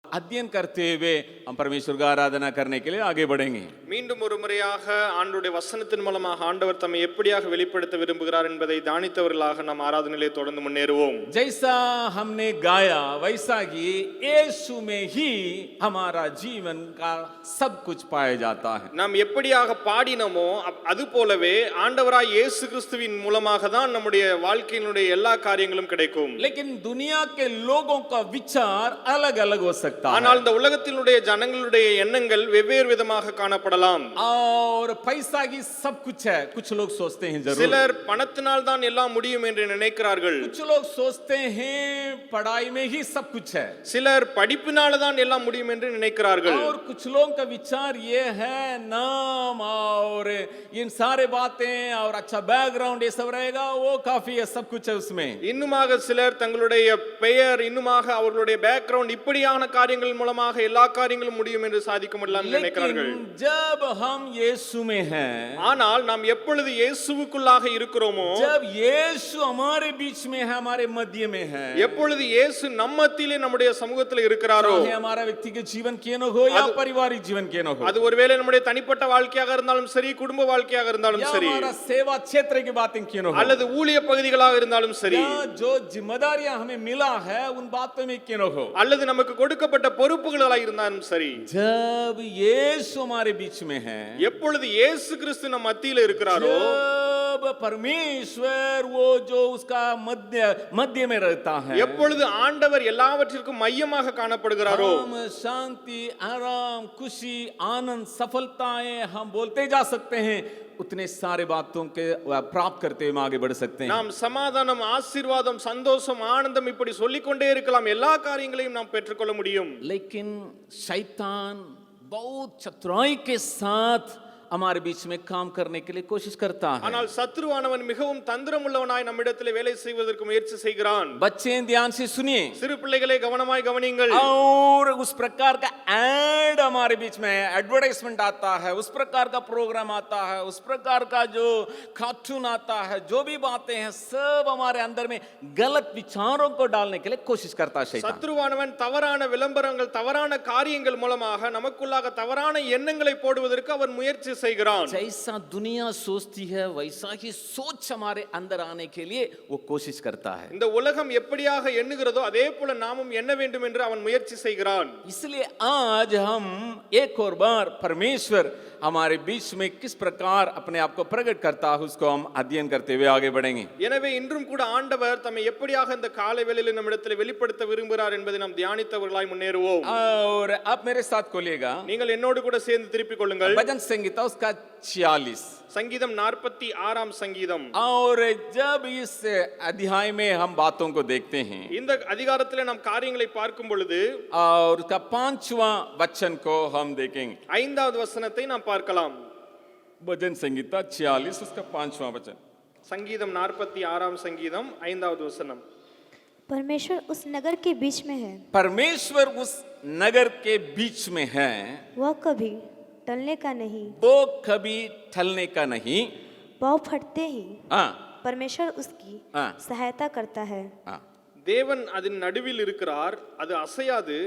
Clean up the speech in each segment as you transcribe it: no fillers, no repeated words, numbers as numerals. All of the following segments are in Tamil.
अध्ययन करते हुए हम परमेश्वर का आराधना करने के लिए आगे बढ़ेंगे. மீண்டும் ஒரு முறையாக ஆண்டவருடைய வசனத்தின் மூலமாக ஆண்டவர் தம்மை எப்படியாக வெளிப்படுத்த விரும்புகிறார் என்பதை தானித்தவர்களாக நாம் ஆராதனையிலே தொடர்ந்து முன்னேறுவோம். जैसा हमने गाया वैसा ही यीशु में ही हमारा जीवन का सब कुछ पाया जाता है. நாம் எப்படியாக பாடினோமோ அது போலவே ஆண்டவராய் இயேசு கிறிஸ்துவின் மூலமாக தான் நம்முடைய வாழ்க்கையினுடைய எல்லா காரியங்களும் கிடைக்கும். लेकिन दुनिया के लोगों का विचार अलग अलग हो सकता है. ஆனால் இந்த உலகத்தினுடைய ஜனங்களுடைய எண்ணங்கள் வெவ்வேறு விதமாக காணப்படலாம். और पैसा ही सब कुछ है कुछ लोग सोचते हैं जरूर. சிலர் பணத்தினால் தான் எல்லாம் முடியும் என்று நினைக்கிறார்கள். कुछ लोग सोचते हैं पढ़ाई में ही सब कुछ है. சிலர் படிப்பினால தான் எல்லாம் முடியும் என்று நினைக்கிறார்கள். और कुछ लोगों का विचार ये है नाम और इन सारे बातें और अच्छा बैकग्राउंड ये सब रहेगा वो काफी है सब कुछ है उसमें. இன்னுமாக சிலர் தங்களுடைய பெயர் இன்னுமாக அவர்களுடைய பேக்ரவுண்ட் இப்படியான காரியங்கள் மூலமாக எல்லா காரியங்களும் முடியும் என்று சாதிக்க முடியலாம் நினைக்கிறார்கள். जब हम यीशु में हैं, ஆனால் நாம் எப்பொழுது இயேசுவுக்குள்ளாக இருக்கிறோமோ, जब यीशु हमारे बीच में है हमारे मध्य में है, எப்பொழுது இயேசு நம்ம மத்தியிலே நம்முடைய சமூகத்தில் இருக்கிறாரோ, चाहे हमारा व्यक्तिगत जीवन क्यों न हो या पारिवारिक जीवन क्यों न हो, அது ஒருவேளை நம்முடைய தனிப்பட்ட வாழ்க்கையாக இருந்தாலும் சரி குடும்ப வாழ்க்கையாக இருந்தாலும் சரி, हमारा सेवा क्षेत्र की बातें क्यों न हो, அல்லது ஊழிய பகுதிகளாக இருந்தாலும் சரி, जो जिम्मेदारियां हमें मिला है उन बातों में क्यों न हो, அல்லது நமக்கு கொடுக்கப்பட்ட பொறுப்புகளாக இருந்தாலும் சரி, जब यीशु हमारे बीच में है, எப்பொழுது இயேசு கிறிஸ்து நம்ம மத்தியில இருக்கிறாரோ, जब परमेश्वर वो जो उसका मध्य में रहता है, எப்பொழுது ஆண்டவர் எல்லாவற்றிற்கும் மையமாக காணப்படுகிறாரோ, हम शांति आराम खुशी आनंद सफलताएं हम बोलते जा सकते हैं, उतने सारे बातों के प्राप्त करते हुए आगे बढ़ सकते हैं. நாம் சமாதானம் ஆசீர்வாதம் சந்தோஷம் ஆனந்தம் இப்படி சொல்லிக்கொண்டே இருக்கலாம், எல்லா காரியங்களையும் நாம் பெற்றுக்கொள்ள முடியும். लेकिन शैतान बहुत चतुराई के साथ हमारे बीच में काम करने के लिए कोशिश करता है. ஆனால் சத்ருவானவன் மிகவும் தந்திரமுள்ளவனாய் நம்மிடத்திலே வேலை செய்வதற்கு முயற்சி செய்கிறான். बच्चे ध्यान से सुनिए, சிறு பிள்ளைகளே கவனமாய் கவனியுங்கள். और उस प्रकार का एड हमारे बीच में एडवर्टाइजमेंट आता है, उस प्रकार का प्रोग्राम आता है, उस प्रकार का जो कार्टून आता है, जो भी बातें हैं सब हमारे अंदर में गलत विचारों को डालने के लिए कोशिश करता है शैतान. சத்ருவானவன் தவறான விளம்பரங்கள் தவறான காரியங்கள் மூலமாக நமக்குள்ளாக தவறான எண்ணங்களை போடுவதற்கு அவன் முயற்சி செய்கிறான். जैसा दुनिया सोचती है वैसा ही सोच हमारे अंदर आने के लिए वो कोशिश करता है. இந்த உலகம் எப்படியாக எண்ணுகிறதோ அதே போல நாமும் எண்ண வேண்டும் என்று அவன் முயற்சி செய்கிறான். इसलिए आज हम एक और बार परमेश्वर हमारे बीच में किस प्रकार अपने आप को प्रकट करता है उसको हम अध्ययन करते हुए आगे बढ़ेंगे. எனவே இன்றும் கூட ஆண்டவர் தம்மை எப்படியாக இந்த காலை வேளையிலே நம்மிடத்தில் வெளிப்படுத்த விரும்புகிறார் என்பதை நாம் தியானித்தவர்களாய் முன்னேறுவோம். और आप मेरे साथ खोलिएगा நீங்கள் என்னோடு கூட சேர்ந்து திருப்பிக் கொள்ளுங்கள். भजन संगीता उसका 46 சங்கீதம் 46 சங்கீதம். और जब इस अध्याय में हम बातों को देखते हैं இந்த அதிகாரத்திலே நாம் காரியங்களை பார்க்கும் பொழுது और उसका 5वां वचन को हम देखेंगे. 5வது வசனத்தை நாம் பார்க்கலாம். भजन संगीता 46 उसका 5वां वचन. சங்கீதம் 46 சங்கீதம் 5வது வசனம். परमेश्वर उस नगर के बीच में है, परमेश्वर उस नगर के बीच में है, वह कभी टलने का नहीं, वो कभी ठलने का नहीं. पाँव फटते ही हाँ परमेश्वर उसकी हाँ सहायता करता है. हाँ. தேவன் அதன் நடுவில் இருக்கிறார், அது அசையாது,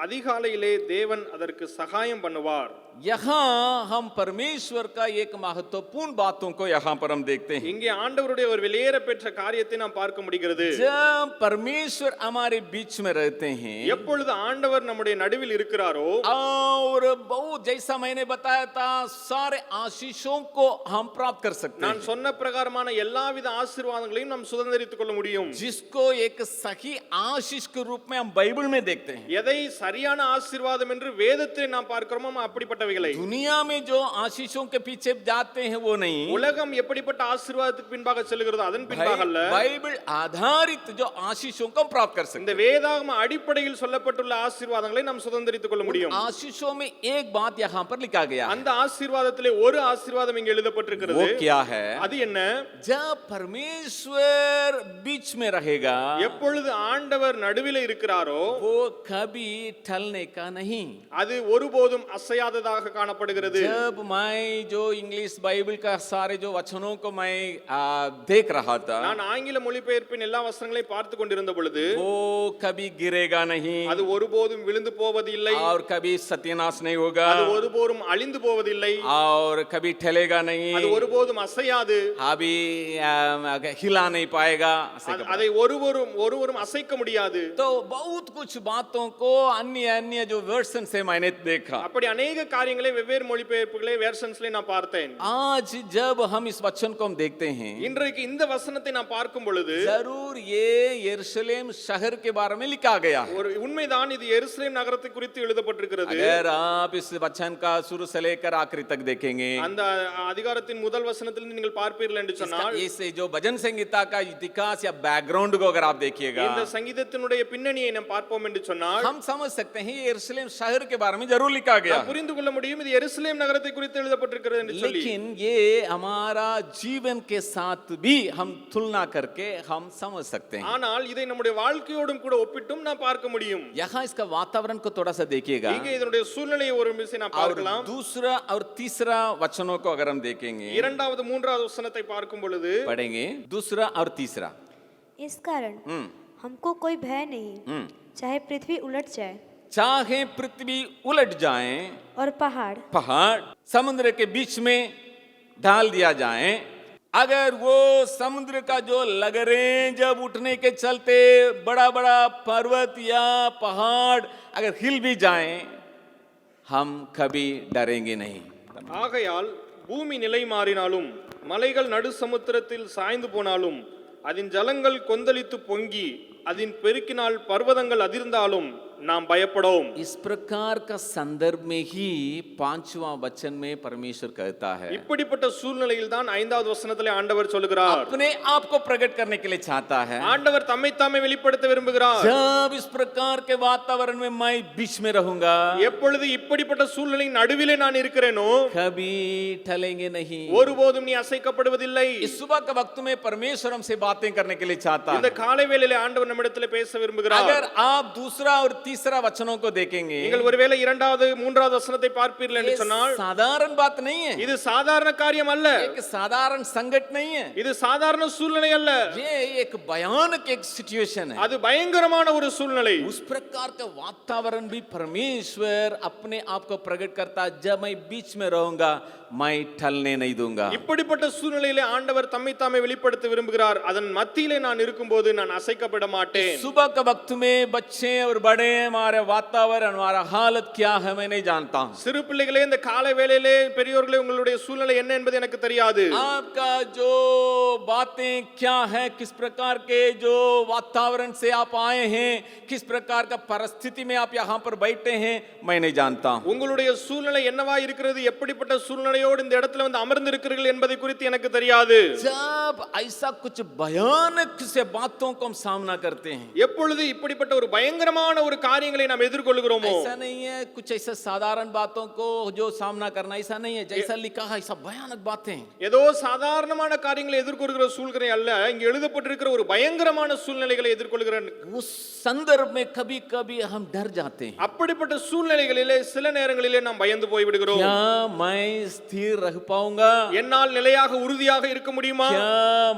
அதிகாலையிலே தேவன் அதற்கு சகாயம் பண்ணுவார். यहाँ हम परमेश्वर का एक महत्वपूर्ण बातों को यहाँ पर हम देखते हैं. இங்கே ஆண்டவருடைய ஒரு வெளியேற பெற்ற காரியத்தை நாம் பார்க்க முடிகிறது. जब परमेश्वर हमारे बीच में रहते हैं, எப்பொழுது ஆண்டவர் நம்முடைய நடுவில் இருக்கிறாரோ, और बहुत जैसा मैंने बताया था सारे आशीषों को हम प्राप्त कर सकते நான் हैं. சொன்ன பிரகாரமான எல்லாவித ஆசீர்வாதங்களையும் நாம் சுதந்தரித்துக் கொள்ள முடியும். जिसको एक सही आशीष के रूप में हम बाइबल में देखते हैं. எதை சரியான ஆசீர்வாதம் என்று வேதத்தில் நாம் பார்க்கிறோமோ அப்படிப்பட்டவைகளை. दुनिया में जो आशीषों के पीछे जाते हैं वो नहीं, உலகம் எப்படிப்பட்ட ஆசீர்வாதத்துக்கு பின்பாக செல்கிறதோ அதன் பின்பாக அல்ல, बाइबल आधारित जो आशीषों को हम प्राप्त कर सकते இந்த வேதாகம அடிப்படையில் சொல்லப்பட்டுள்ள ஆசீர்வாதங்களை நாம் சுதந்தரித்துக் கொள்ள முடியும். हैं. आशीषों में एक बात यहाँ पर लिखा गया है. அந்த ஆசீர்வாதத்திலே ஒரு ஆசீர்வாதம் இங்கே எழுதப்பட்டிருக்கிறது. वो क्या है? அது என்ன? जब परमेश्वर बीच में रहेगा எப்பொழுது ஆண்டவர் நடுவிலே இருக்கிறாரோ, वो कभी टलने का नहीं। அது ஒருபோதும் அசையாததாக காணப்படுகிறது. जब मैं जो इंग्लिश बाइबल का सारे जो वचनों को मैं देख रहा था, நான் ஆங்கில மொழிபெயர்ப்பின் எல்லா வசனங்களையும் பார்த்து கொண்டிருந்த பொழுது वो कभी गिरेगा नहीं அது ஒருபோதும் விழுந்து போவதில்லை, और कभी सत्यानाश नहीं होगा அது ஒருபோதும் அழிந்து போவதில்லை, और कभी ठलेगा नहीं, அது ஒருபோதும் அசையாது, अभी हिला नहीं पाएगा। அதை ஒருவரும் அசைக்க முடியாது. तो बहुत कुछ बातों को अन्य अन्य जो वर्सन से मैंने देखा। அப்படி अनेक காரியங்களை வெவ்வேறு மொழிபெயர்ப்புகளை வேர்ஷன்ஸ்ல நான் பார்த்தேன். आज जब हम इस वचन को हम देखते हैं, இன்றைக்கு இந்த வசனத்தை நான் பார்க்கும் பொழுது जरूर ये यरूशलेम शहर के बारे में लिखा गया है। ஒரு உண்மைதான், இது எருசலேம் நகரத்தை குறித்து எழுதப்பட்டிருக்கிறது. अगर आप इस वचन का शुरू से लेकर आखिरी तक देखेंगे, அந்த அதிகாரத்தின் முதல் வசனத்திலிருந்து நீங்கள் பார்ப்பீர்கள் என்று சொன்னால் इसे जो भजन संगीता का इतिहास या बैकग्राउंड को अगर आप देखिएगा, இந்த சங்கீதத்தினுடைய பின்னணியை நாம் பார்ப்போம் என்று சொன்னால் हम समझ सकते हैं ये यरूशलेम शहर के बारे में जरूर लिखा गया है। புரிந்து கொள்ள முடியும் இது எருசலேம் நகரத்தை குறித்து எழுதப்பட்டிருக்கிறது என்று சொல்லி. लेकिन ये हमारा जीवन के साथ भी हम तुलना करके हम समझ सकते हैं। ஆனால் இதை நம்முடைய வாழ்க்கையோடும் கூட ஒப்பிட்டும் நாம் பார்க்க முடியும். यहाँ इसका वातावरण को थोड़ा सा देखिएगा, இங்கே இதனுடைய சூழ்நிலையை ஒரு நிமிஷம் நாம் और பார்க்கலாம். दूसरा और तीसरा वचनों को अगर हम देखेंगे, இரண்டாவது மூன்றாவது வசனத்தை பார்க்கும் பொழுது पढ़ेंगे दूसरा और तीसरा। इस कारण हमको कोई भय नहीं, चाहे पृथ्वी उलट जाए चाहे पृथ्वी उलट जाए और पहाड़ समुद्र के बीच में डाल दिया जाए, अगर वो समुद्र का जो लहरें जब उठने के चलते बड़ा बड़ा पर्वत या पहाड़ अगर हिल भी जाए, हम कभी डरेंगे नहीं। ஆகையால் பூமி நிலை மாறினாலும் மலைகள் நடு சமுத்திரத்தில் சாய்ந்து போனாலும் அதன் ஜலங்கள் கொந்தளித்து பொங்கி அதன் பெருக்கினால் பர்வதங்கள் அதிர்ந்தாலும் நாம் பயப்படோம். इस प्रकार का संदर्भ में ही पांचवा वचन में परमेश्वर कहता है, இப்படிப்பட்ட சூழ்நிலையில் தான் ஐந்தாவது வசனத்திலே ஆண்டவர் சொல்கிறார், अपने आप को प्रकट करने के लिए चाहता है। ஆண்டவர் தம்மை தாமே வெளிப்படுத்த விரும்புகிறார். जब इस प्रकार के वातावरण में मैं बीच में रहूंगा, எப்பொழுது இப்படிப்பட்ட சூழ்நிலையின் நடுவிலே நான் இருக்கிறேனோ कभी टलेंगे नहीं। ஒருபோதும் நீ அசைக்கப்படுவதில்லை. इस सुबह के वक्त में परमेश्वर हमसे बातें करने के लिए चाहता இந்த है। காலை வேளையிலே ஆண்டவர் நம்மிடத்திலே பேச விரும்புகிறார். अगर आप दूसरा और तीसरा वचनों को देखेंगे, நீங்கள் ஒருவேளை இரண்டாவது மூன்றாவது வசனத்தை பார்ப்பீர்கள் என்று ये சொன்னால் साधारण बात नहीं है, இது சாதாரண காரியம் அல்ல, एक साधारण संकट नहीं है, இது சாதாரண சூழ்நிலை அல்ல, ये एक भयानक एक सिचुएशन है। அது பயங்கரமான ஒரு சூழ்நிலை. उस प्रकार का वातावरण भी परमेश्वर अपने आप को प्रकट करता है, जब मैं बीच में रहूंगा मैं टलने नहीं दूंगा। இப்படிப்பட்ட சூழ்நிலையிலே ஆண்டவர் தம்மை தாமே வெளிப்படுத்த விரும்புகிறார். அதன் மத்தியிலே நான் இருக்கும்போது நான் அசைக்கப்பட மாட்டேன். सुबह के वक्त में बच्चे और बड़े हमारे वातावरण हमारा हालत क्या है मैं नहीं जानता हूं। சிறு பிள்ளைகளே இந்த காலை வேளையிலே பெரியோர்களே உங்களுடைய சூழ்நிலை என்ன என்பது எனக்கு தெரியாது. आपका जो बातें क्या है, किस प्रकार के जो वातावरण से आप आए हैं, किस प्रकार का परिस्थिति में आप यहाँ पर बैठे हैं मैं नहीं जानता हूं। உங்களுடைய சூழ்நிலை என்னவா இருக்கிறது, எப்படிப்பட்ட சூழ்நிலையோடு இந்த இடத்துல வந்து அமர்ந்து இருக்கிறீர்கள் என்பதை குறித்து எனக்கு தெரியாது. जब ऐसा कुछ भयानक से बातों को हम सामना करते हैं, எப்பொழுது இப்படிப்பட்ட ஒரு பயங்கரமான ஒரு காரியங்களை நாம் எதிர்கொள்கிறோமோ, ऐसा नहीं है कुछ ऐसा साधारण बातों को जो सामना करना, ऐसा नहीं है जैसा लिखा है ऐसा भयानक बातें। ஏதோ சாதாரணமான காரியங்களை எதிர்கொள்கிற சூழ்நிலை அல்ல, இங்க எழுதப்பட்டிருக்கிற ஒரு பயங்கரமான சூழ்நிலைகளை எதிர்கொள்கிற उस संदर्भ में कभी कभी हम डर जाते हैं। அப்படிப்பட்ட சூழ்நிலைகளிலே சில நேரங்களிலே நாம் பயந்து போய் விடுகிறோம். क्या मैं स्थिर रह पाऊंगा? என்னால் நிலையாக உறுதியாக இருக்க முடியுமா? क्या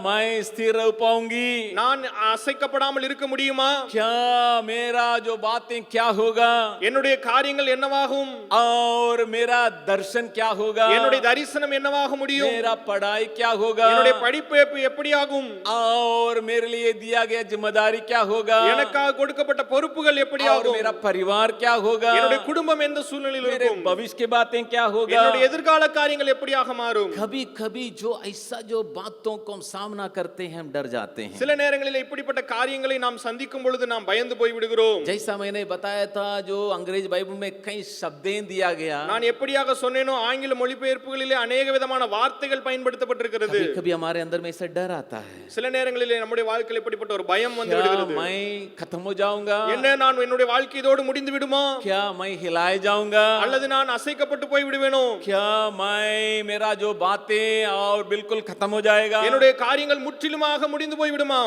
मैं स्थिर रह पाऊंगी? நான் அசைக்கப்படாமல் இருக்க முடியுமா? क्या मेरा जो बातें क्या होगा? என்னுடைய காரியங்கள் என்னவாகும்? और मेरा दर्शन क्या होगा? என்னுடைய தரிசனம் என்னவாக முடியும்? मेरा पढ़ाई क्या होगा? என்னுடைய படிப்பு எப்படி ஆகும்? और मेरे लिए दिया गया जिम्मेदारी क्या होगा? எனக்காக கொடுக்கப்பட்ட பொறுப்புகள் எப்படி और ஆகும்? मेरा परिवार क्या होगा? என்னுடைய குடும்பம் எந்த சூழ்நிலையில் मेरे இருக்கும்? भविष्य की बातें क्या होगा? என்னுடைய எதிர்கால காரியங்கள் எப்படியாக மாறும்? कभी कभी जो ऐसा जो बातों को हम सामना करते हैं हम डर जाते हैं। சில நேரங்களில் இப்படிப்பட்ட காரியங்களை நாம் சந்திக்கும் பொழுது நாம் பயந்து போய் விடுகிறோம். जैसा मैंने बताया था जो अंग्रेज बाइबल में कई शब्दें दिया गया, நான் எப்படியாக சொன்னேனோ ஆங்கில மொழிபெயர்ப்புகளிலே अनेक விதமான வார்த்தைகள் பயன்படுத்தப்பட்டிருக்கிறது. कभी कभी हमारे अंदर में ऐसा डर आता है, சில நேரங்களிலே நம்முடைய வாழ்க்கையில் இப்படிப்பட்ட ஒரு பயம் வந்து क्या விடுகிறது. मैं खत्म हो जाऊंगा? என்ன நான் என்னுடைய வாழ்க்கை இதோடு முடிந்து விடுமா? क्या मैं हिलाए जाऊंगा? அல்லது நான் அசைக்கப்பட்டு போய் விடுவேனோ? क्या मैं मेरा जो बातें और बिल्कुल खत्म हो जाएगा? என்னுடைய காரியங்கள் முற்றிலுமாக முடிந்து போய் விடுமா?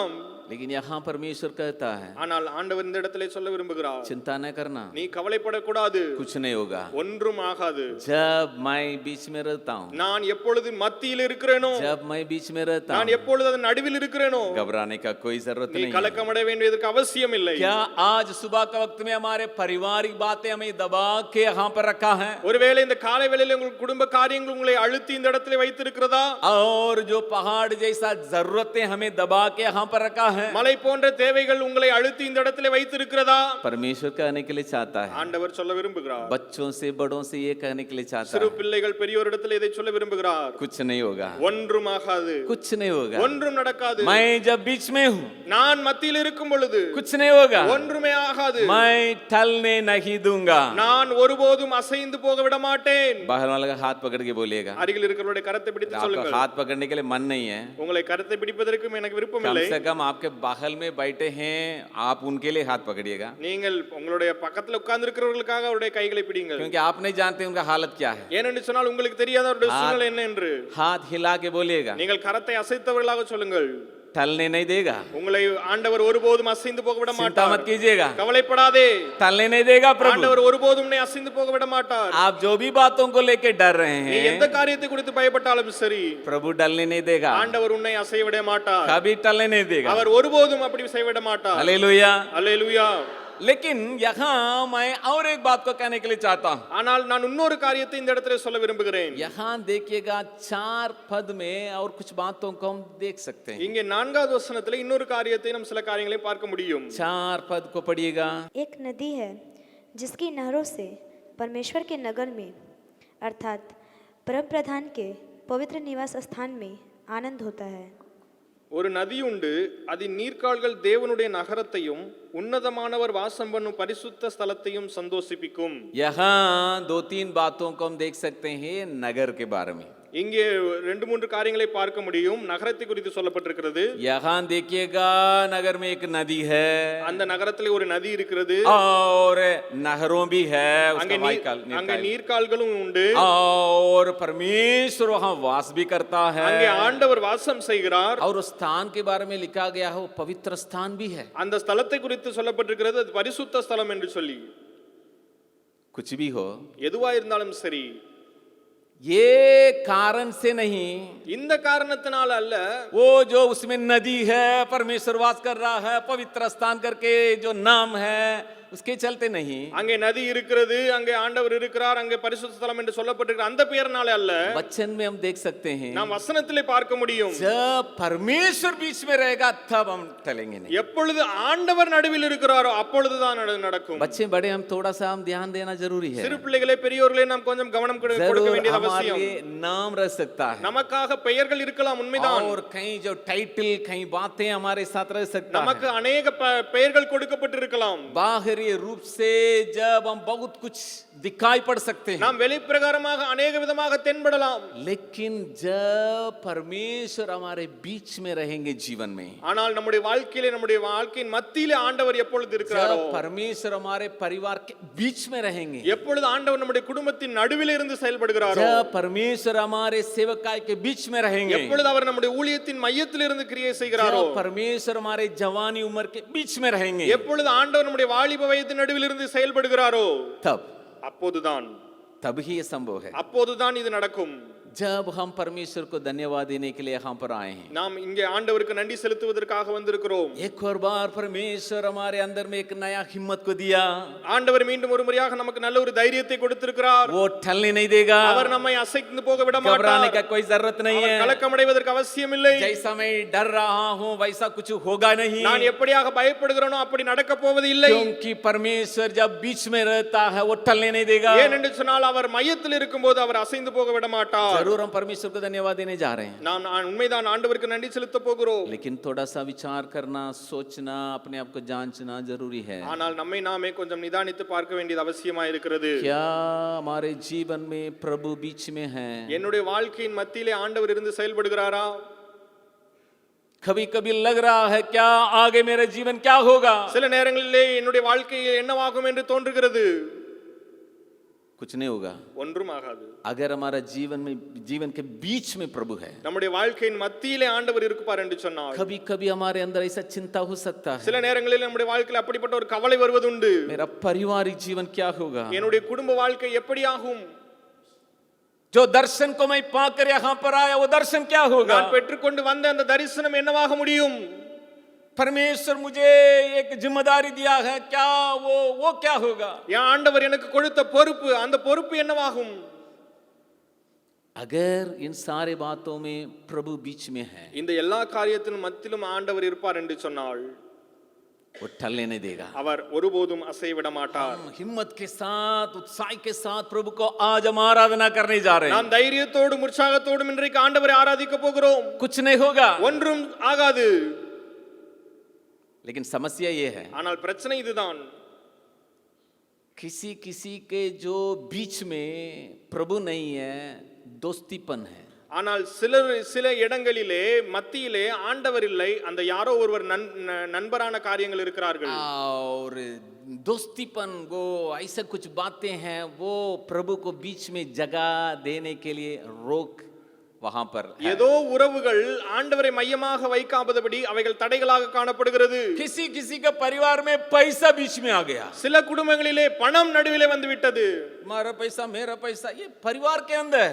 लेकिन यहाँ परमेश्वर कहता है ஆனால் ஆண்டவர் இந்த இடத்திலே சொல்ல விரும்புகிறார், चिंता न करना, நீ கவலைப்படக்கூடாது, कुछ नहीं होगा। ஒன்றும் ஆகாது। जब मैं बीच में रहता हूँ, நான் எப்பொழுது மத்தியில் இருக்கிறேனோ, जब मैं बीच में रहता நான் हूँ, எப்பொழுது அதன் நடுவில் இருக்கிறேனோ, घबराने का कोई जरूरत நீ नहीं है। கலக்கமட வேண்டியதற்கு அவசியம் இல்லை। क्या आज सुबह का वक्त में हमारे पारिवारिक बातें हमें दबा के यहाँ पर रखा है? ஒருவேளை இந்த காலை வேளையிலே உங்கள் குடும்ப காரியங்கள் உங்களை அழுத்தி இந்த இடத்திலே வைத்திருக்கிறதா? और जो पहाड़ जैसा जरूरतें हमें दबा के यहाँ पर रखा है, மலை போன்ற தேவைகள் உங்களை அழுத்தி இந்த இடத்திலே வைத்திருக்கிறதா? परमेश्वर कहने के लिए चाहता है, ஆண்டவர் சொல்ல விரும்புகிறார், बच्चों से बड़ों से ये कहने के लिए चाहता சிறு है, பிள்ளைகள் பெரியோரிடத்தில் இதை சொல்ல விரும்புகிறார், कुछ नहीं होगा, ஒன்றும் ஆகாது, कुछ नहीं होगा। ஒன்றும் நடக்காது। मैं जब बीच में हूँ, நான் மத்தியில் இருக்கும் பொழுது कुछ नहीं होगा, ஒன்றுமே ஆகாது। मैं टलने नहीं दूंगा। நான் ஒருபோதும் அசைந்து போக விட மாட்டேன்। बाहर वाले का हाथ पकड़ के बोलिएगा, அருகில் இருக்கிறவருடைய கரத்தை பிடித்து आपका சொல்லுங்கள், हाथ पकड़ने के लिए मन नहीं है, உங்களை கரத்தை பிடிப்பதற்கும் எனக்கு விருப்பம் कम இல்லை। से कम आपके बगल में बैठे हैं, आप उनके लिए हाथ पकड़िएगा, நீங்கள் உங்களுடைய பக்கத்துல உட்கார்ந்து இருக்கிறவர்களுக்காக அவருடைய கைகளை பிடிங்கள், क्योंकि आप नहीं जानते उनका हालत क्या है। ஏனென்று சொன்னால் உங்களுக்கு தெரியாத அவருடைய சூழ்நிலை என்ன என்று। हाथ हिला के बोलिएगा, நீங்கள் கரத்தை அசைத்தவர்களாக சொல்லுங்கள், टलने नहीं देगा, உங்களை ஆண்டவர் ஒருபோதும் அசைந்து போக விட चिंता மாட்டார்। मत कीजिएगा, கவலைப்படாதே, टलने नहीं देगा प्रभु। ஆண்டவர் ஒருபோதும் உன்னை அசைந்து போக விட மாட்டார்। आप जो भी बातों को लेके डर रहे நீ எந்த हैं, காரியத்தை குறித்து பயப்பட்டாலும் சரி, प्रभु टलने नहीं देगा, ஆண்டவர் உன்னை அசைய விட மாட்டார்। कभी टलने नहीं देगा। அவர் ஒருபோதும் அப்படி செய்ய விட மாட்டார்। हालेलुया। அல்லேலூயா। लेकिन यहाँ मैं और एक बात को कहने के लिए चाहता हूँ। ஆனால் நான் இன்னொரு காரியத்தை இந்த இடத்துல சொல்ல விரும்புகிறேன்। यहाँ देखिएगा 4 पद में और कुछ बातों को हम देख सकते हैं। இங்கே 4வது வசனத்துல இன்னொரு காரியத்தை நாம் சில காரியங்களை பார்க்க முடியும்। 4 पद को पढ़िएगा। एक नदी है जिसकी नहरों से परमेश्वर के नगर में अर्थात परम प्रधान के पवित्र निवास स्थान में आनंद होता है। ஒரு நதி உண்டு, அதன் நீர்க்கால்கள் தேவனுடைய நகரத்தையும் உன்னதமானவர் வாசம் பண்ணும் பரிசுத்த ஸ்தலத்தையும் சந்தோஷிப்பிக்கும்। यहाँ 2-3 बातों को हम देख सकते हैं नगर के बारे में। இங்கே 2-3 காரியங்களை பார்க்க முடியும்। நகரத்தை குறித்து சொல்லப்பட்டிருக்கிறது। यहाँ देखिएगा नगर में एक नदी है, அந்த நகரத்திலே ஒரு நதி இருக்கிறது, और नहरों भी है, அங்கே उसका वाइकाल அங்கே நீர்க்கால்களும் உண்டு, और परमेश्वर वहाँ वास भी करता है, அங்கே ஆண்டவர் வாசம் செய்கிறார்। और उस स्थान के बारे में लिखा गया है वो पवित्र स्थान भी है। அந்த ஸ்தலத்தை குறித்து சொல்லப்பட்டிருக்கிறது, அது பரிசுத்த ஸ்தலம் என்று சொல்லி। कुछ भी हो, எதுவா இருந்தாலும் சரி, ये कारण से नहीं, இந்த காரணத்தினால அல்ல, वो जो उसमें नदी है, परमेश्वर वास कर रहा है, पवित्र स्थान करके जो नाम है उसके चलते नहीं, அங்கே நதி இருக்கிறது, அங்கே ஆண்டவர் இருக்கிறார், அங்கே பரிசுத்த ஸ்தலம் என்று சொல்லப்பட்டிருக்கிற அந்த பெயர்னால அல்ல। वचन में हम देख सकते हैं நாம் வசனத்திலே பார்க்க முடியும், जब परमेश्वर बीच में रहेगा तब हम टलेंगे नहीं। எப்பொழுது ஆண்டவர் நடுவில் இருக்கிறாரோ அப்பொழுதுதான் நடக்கும்। बच्चे बड़े हम थोड़ा सा हम ध्यान देना जरूरी है, சிறு பிள்ளைகளே பெரியோர்களே நாம் கொஞ்சம் கவனம் கொடுக்க जरूर வேண்டியது हमारे அவசியம்। लिए नाम रह सकता है, நமக்காக பெயர்கள் இருக்கலாம், உண்மைதான்। और कहीं जो टाइटल कहीं बातें हमारे साथ रह सकता है। நமக்கு अनेक பெயர்கள் கொடுக்கப்பட்டிருக்கலாம்। बाहरी रूप से जब हम बहुत कुछ दिखाई पड़ सकते हैं, நாம் வெளிப்பிரகாரமாக अनेक विधமாக தென்படலாம், लेकिन जब परमेश्वर हमारे बीच में रहेंगे जीवन में, ஆனால் நம்முடைய வாழ்க்கையிலே நம்முடைய வாழ்க்கையின் மத்தியிலே ஆண்டவர் எப்பொழுது இருக்கிறாரோ, जब परमेश्वर हमारे परिवार के बीच में रहेंगे, எப்பொழுது ஆண்டவர் நம்முடைய குடும்பத்தின் நடுவில் இருந்து செயல்படுகிறாரோ, जब परमेश्वर हमारे सेवकाई के बीच में रहेंगे, எப்பொழுது அவர் நம்முடைய ஊழியத்தின் மையத்தில் இருந்து கிரியை செய்கிறாரோ, जब परमेश्वर हमारे जवानी उम्र के बीच में रहेंगे, எப்பொழுது ஆண்டவர் நம்முடைய வாலிப வயதின் நடுவில் இருந்து செயல்படுகிறாரோ, तब ही ये संभव है। அப்போதுதான் இது நடக்கும்। जब हम परमेश्वर को धन्यवाद देने के लिए यहाँ पर आए हैं, நாம் இங்கே ஆண்டவருக்கு நன்றி செலுத்துவதற்காக வந்திருக்கிறோம்। एक और बार परमेश्वर हमारे अंदर में एक नया हिम्मत को दिया, ஆண்டவர் மீண்டும் ஒரு முறையாக நமக்கு நல்ல ஒரு தைரியத்தை கொடுத்திருக்கிறார்। वो टलने नहीं देगा, அவர் நம்மை அசைந்து போக விட घबराने மாட்டார்। का कोई जरूरत नहीं அவர் है, கலக்கமடைவதற்கு அவசியம் இல்லை। जैसा मैं डर रहा हूँ वैसा कुछ होगा नहीं, நான் எப்படியாக பயப்படுகிறேனோ அப்படி நடக்க போவது இல்லை। क्योंकि परमेश्वर जब बीच में रहता है वो टलने नहीं देगा। ஏனென்று சொன்னால் அவர் மையத்தில் இருக்கும்போது அவர் அசைந்து போக விட மாட்டார்। जरूर हम परमेश्वर को धन्यवाद देने जा रहे हैं, நாம் உண்மைதான் ஆண்டவருக்கு நன்றி செலுத்த போகிறோம்। लेकिन थोड़ा सा विचार करना, सोचना, अपने आप को जांचना जरूरी है। ஆனால் நம்மை நாமே கொஞ்சம் நிதானித்து பார்க்க வேண்டியது அவசியமா இருக்கிறது। क्या हमारे जीवन में प्रभु बीच में है? என்னுடைய வாழ்க்கையின் மத்தியிலே ஆண்டவர் இருந்து செயல்படுகிறாரா? कभी कभी लग रहा है क्या आगे मेरा जीवन क्या होगा, சில நேரங்களிலே என்னுடைய வாழ்க்கை என்னவாகும் என்று தோன்றுகிறது। कुछ नहीं होगा ஒன்றும் ஆகாது. अगर हमारा जीवन के बीच में प्रभु है. நம்முடைய வாழ்க்கையின் மத்தியிலே ஆண்டவர் இருப்பார் என்று சொன்னால் कभी कभी हमारे अंदर ऐसा चिंता हो सकता है, சில நேரங்களில் நம்முடைய வாழ்க்கையில் அப்படிப்பட்ட ஒரு கவலை வருவதுண்டு. मेरा पारिवारिक जीवन क्या होगा, என்னுடைய குடும்ப வாழ்க்கை எப்படி ஆகும், जो दर्शन को मैं पाकर यहाँ पर आया वो दर्शन क्या होगा. நான் பெற்றுக்கொண்டு வந்த அந்த தரிசனம் என்னவாக முடியும். परमेश्वर मुझे एक जिम्मेदारी दिया है, क्या वो क्या होगा. என் ஆண்டவர் எனக்கு கொடுத்த பொறுப்பு, அந்த பொறுப்பு என்னவாகும். अगर इन सारे बातों में प्रभु बीच में है, இந்த எல்லா காரியத்தின் மத்தியிலும் ஆண்டவர் இருப்பார் என்று சொன்னால் वो टलने नहीं देगा. அவர் ஒருபோதும் அசைவிட மாட்டார். हम हिम्मत के साथ उत्साह के साथ प्रभु को आज हम आराधना करने जा रहे हैं. நாம் தைரியத்தோடும் உற்சாகத்தோடும் இன்றைக்கு ஆண்டவரை ஆராதிக்க போகிறோம். कुछ नहीं होगा, ஒன்றும் ஆகாது. लेकिन समस्या ये है, ஆனால் பிரச்சனை இதுதான். किसी किसी के जो बीच में प्रभु नहीं है, दोस्तीपन है. ஆனால் சில இடங்களிலே மத்தியிலே ஆண்டவர் இல்லை, அந்த யாரோ ஒருவர் நண்பரான காரியங்கள் இருக்கிறார்கள். और दोस्तीपन वो ऐसा कुछ बातें हैं, वो प्रभु को बीच में जगह देने के लिए रोक वहां पर है. ஏதோ உறவுகள் ஆண்டவரை மையமாக வைக்காதபடி அவைகள் தடைகளாக காணப்படுகிறது. किसी किसी का परिवार में पैसा बीच में आ गया, சில குடும்பங்களிலே பணம் நடுவிலே வந்து விட்டது. हमारा पैसा मेरा पैसा, ये परिवार के अंदर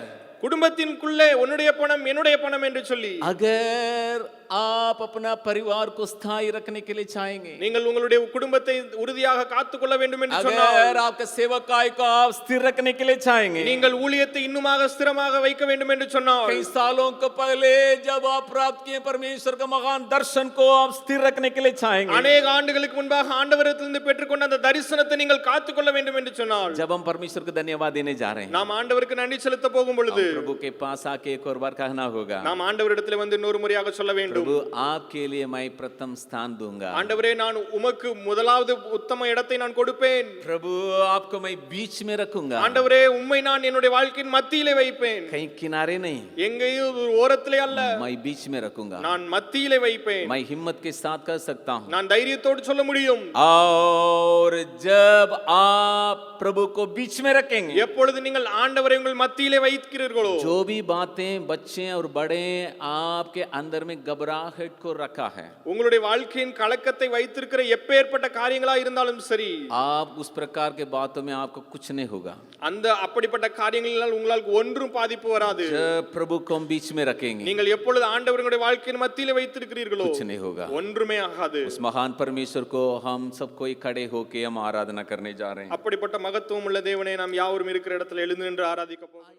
குடும்பத்தின்குள்ளே உன்னுடைய பணம் என்னுடைய பணம் என்று சொல்லி. अगर आप अपना परिवार को स्थायी रखने के लिए चाहेंगे, நீங்கள் உங்களுடைய குடும்பத்தை உறுதியாக காத்துக்கொள்ள வேண்டும் என்று अगर சொன்னால், आपका सेवकाई को आप स्थिर रखने के लिए चाहेंगे, நீங்கள் ஊழியத்தை இன்னுமாக ஸ்திரமாக வைக்க வேண்டும் என்று சொன்னால், कई सालों को पहले जब आप प्राप्त किए परमेश्वर का महान दर्शन को आप स्थिर रखने के लिए चाहेंगे, अनेक ஆண்டுகளுக்கு முன்பாக ஆண்டவரிடத்திலிருந்து பெற்றுக்கொண்ட அந்த தரிசனத்தை நீங்கள் காத்துக்கொள்ள வேண்டும் என்று சொன்னால், जब हम परमेश्वर को धन्यवाद देने जा रहे हैं, நாம் ஆண்டவருக்கு நன்றி செலுத்த போகும் பொழுது प्रभु के पास आके एक और बार कहना होगा, நாம் ஆண்டவரிடத்தில் வந்து இன்னொரு முறையாக சொல்ல வேண்டும், प्रभु आपके लिए मैं प्रथम स्थान दूंगा. ஆண்டவரே நான் உமக்கு முதலாவது உத்தம இடத்தை நான் கொடுப்பேன். प्रभु आपको मैं बीच में रखूंगा, ஆண்டவரே உம்மை நான் என்னுடைய வாழ்க்கையின் மத்தியிலே வைப்பேன். कहीं किनारे नहीं, எங்கேயும் ஒரு ஓரத்திலே அல்ல, मैं बीच में रखूंगा. நான் மத்தியிலே வைப்பேன். मैं हिम्मत के साथ कर सकता हूं. நான் தைரியத்தோடு சொல்ல முடியும். और जब आप प्रभु को बीच में रखेंगे, எப்பொழுது நீங்கள் ஆண்டவரை உங்கள் மத்தியிலே வைக்கிறீர்களோ, जो भी बातें बच्चे और बड़े आपके अंदर में घबराहट को रखा है, உங்களுடைய வாழ்க்கையின் கலக்கத்தை வைத்திருக்கிற எப்பேற்பட்ட காரியங்களா இருந்தாலும் சரி, आप उस प्रकार के बातों में आपको कुछ नहीं होगा. அந்த அப்படிப்பட்ட காரியங்களால் உங்களுக்கு ஒன்றும் பாதிப்பு வராது. जब प्रभु को हम बीच में रखेंगे, நீங்கள் எப்பொழுது ஆண்டவருடைய வாழ்க்கையின் மத்தியிலே வைத்திருக்கிறீர்களோ कुछ नहीं होगा. ஒன்றுமே ஆகாது. उस महान परमेश्वर को हम सबको खड़े होके हम आराधना करने जा रहे हैं. அப்படிப்பட்ட மகத்துவம் உள்ள தேவனை நாம் யாவரும் இருக்கிற இடத்துல எழுந்து நின்று ஆராதிக்க போகிறோம்.